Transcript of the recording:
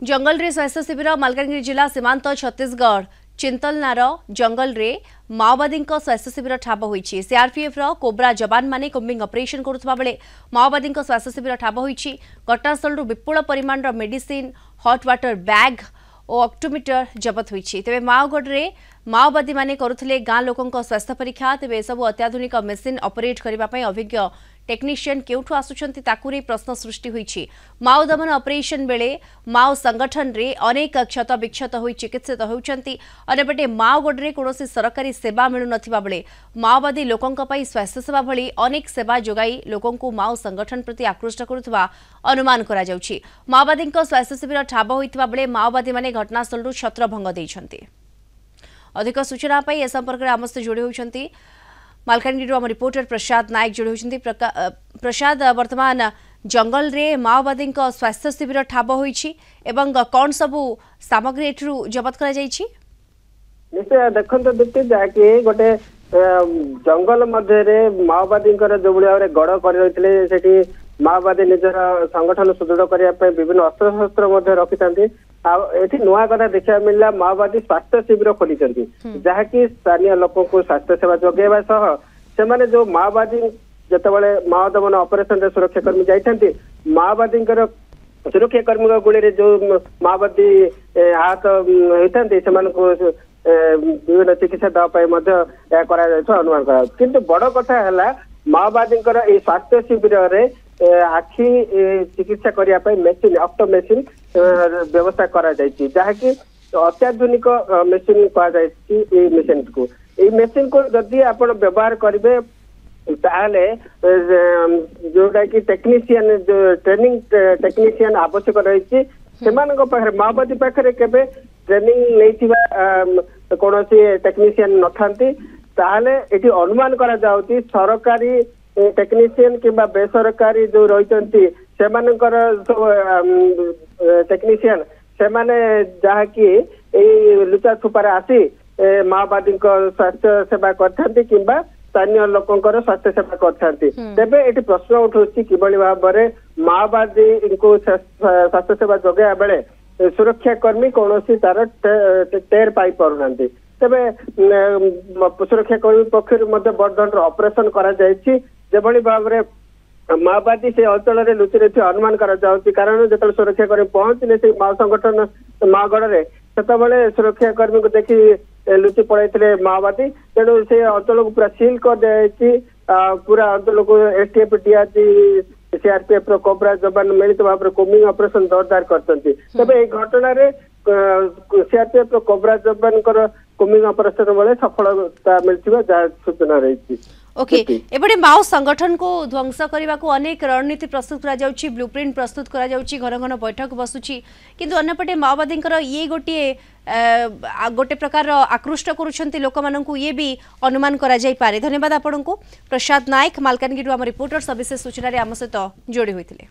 जंगल रे स्वास्थ्य शिविर मालकानगिरी जिला सीमांत छत्तीसगढ़ चिंतलनार जंगल रे माओवादी स्वास्थ्य शिविर ठाब होईछि। सीआरपीएफ रो कोब्रा जवान माने कोम्बिंग ऑपरेशन करुवा बेले माओवादी स्वास्थ्य शिविर ठाब होईछि। घटनास्थल विपुल परिमाण मेडिसिन हॉट वाटर बैग और ऑक्टोमीटर जबत होईछि। तेबे माओगढ़ रे माओवादी माने करुथिले गाँ लोकंक स्वास्थ्य परीक्षा। तेबे सब अत्याधुनिक मेसिन ऑपरेट करबा पय अभिज्ञ टेक्नीशियन केउठु आसुछंती ताकुरे प्रश्न सृष्टि होईछि। माओ दमन ऑपरेशन बेले माओ संगठन रे अनेक क्षत विक्षत होई चिकित्सित होउछंती। अनेपटे माओगढ़ रे कोनोसी सरकारी सेवा मिलु नथिबा बेले माओवादी लोकंक पय स्वास्थ्य सेवा भली अनेक सेवा जोगाई लोकंकु माओ संगठन प्रति आकृष्ट करुथबा अनुमान करा जाउछि। माओवादी स्वास्थ्य शिविर ठाब होइतबा बेले माओवादी माने घटनास्थलरु छत्रभंग दैछंती। अधिक सूचना पाई ए संपर्क में आम सहित जोड़ी होती मालकानगिरी आम रिपोर्टर प्रसाद नायक जोड़ी होती। प्रसाद, वर्तमान जंगल रे माओवादी स्वास्थ्य शिविर ठाब होईछि एवं कौन सबू सामग्री एठरू जबत करा जाईछि? निश्चय देखते दीप्ति जहाँकि गोटे जंगल मध्य माओवादी जो भाव गड़ कर माओवादी निजर संगठन सुदृढ़ करने विभिन्न अस्त्र शस्त्र रखी था। नुआ कथा देखा मिलला माओवादी स्वास्थ्य शिविर खोली जहाँकि स्थानीय लोक को स्वास्थ्य सेवा जोगेवा से जो माओवादी जितेबाला माओ दमन ऑपरेशन सुरक्षाकर्मी जाती माओवादी सुरक्षाकर्मी गुड़ी जो माओवादी आहत होता विभिन्न चिकित्सा देवाई अनुमान कर बड़ कथा है माओवादी स्वास्थ्य शिविर आखि चिकित्सा करने मेसीन ऑक्टो मेसीन व्यवस्था करा जहाँकि अत्याधुनिक मेसीन कह मेसीन को मेसीन को जदि आप व्यवहार करेंगे ताहले जोटा कि टेक्नीशियन जो ट्रेनिंग टेक्नीशियन आवश्यक रही माओवादी पाखे केबे ट्रेनिंग नहीं कौन टेक्नीशियन नथांती ताहले एटी अनुमान करा जाउती सरकारी टेक्नीशियन किंबा बेसरकारी जो रही टेक्नीशियन से जहाँकि लुचा छुपार आसी माओवादी स्वास्थ्य सेवा करथांती किंबा स्थानीय लोकंकर स्वास्थ्य सेवा करथांती। तेबे एटी प्रश्न उठुछि किबळी भाव में माओवादी को स्वास्थ्य सेवा जोगेया बेले सुरक्षाकर्मी कौन तार टेर पाई पारुनांती। तेबे सुरक्षाकर्मी पक्षर बड़धन ऑपरेशन करा जायछि जेभली भाव में माओवादी से अंचल में लुचि रही अनुमान करा जाउछि। कारण जो सुरक्षाकर्मी पहुंचले से माओ संगठन माओगढ़ में से सुरक्षाकर्मी को देखी लुचि पड़े माओवादी तेणु से अंचल को पूरा सील कर दिया पूरा अंचल को एसटीएफ डीआरजी सीआरपीएफ कोब्रा जवान मिलित भाव में कोम्बिंग ऑपरेशन जोरदार करते। तबे ये घटना सीआरपीएफ कोब्रा जवान कोम्बिंग ऑपरेशन बेले सफलता मिलती जहाँ सूचना रही। ओके एबडे माओ संगठन को ध्वंस करने को अनेक रणनीति प्रस्तुत करा जाउछि, ब्लूप्रिंट प्रस्तुत करा जाउछि, घन घन बैठक बसुछि किंतु अन्यपटे माओवादी ये गोटे प्रकार आकृष्ट करुछंती लोक माननकु ये भी अनुमान करा जाई पारे। धन्यवाद आपनकु प्रसाद नायक मालकानगिरी आम रिपोर्टर सविशेष सूचना रे आम सहित जोड़ी होइथिले।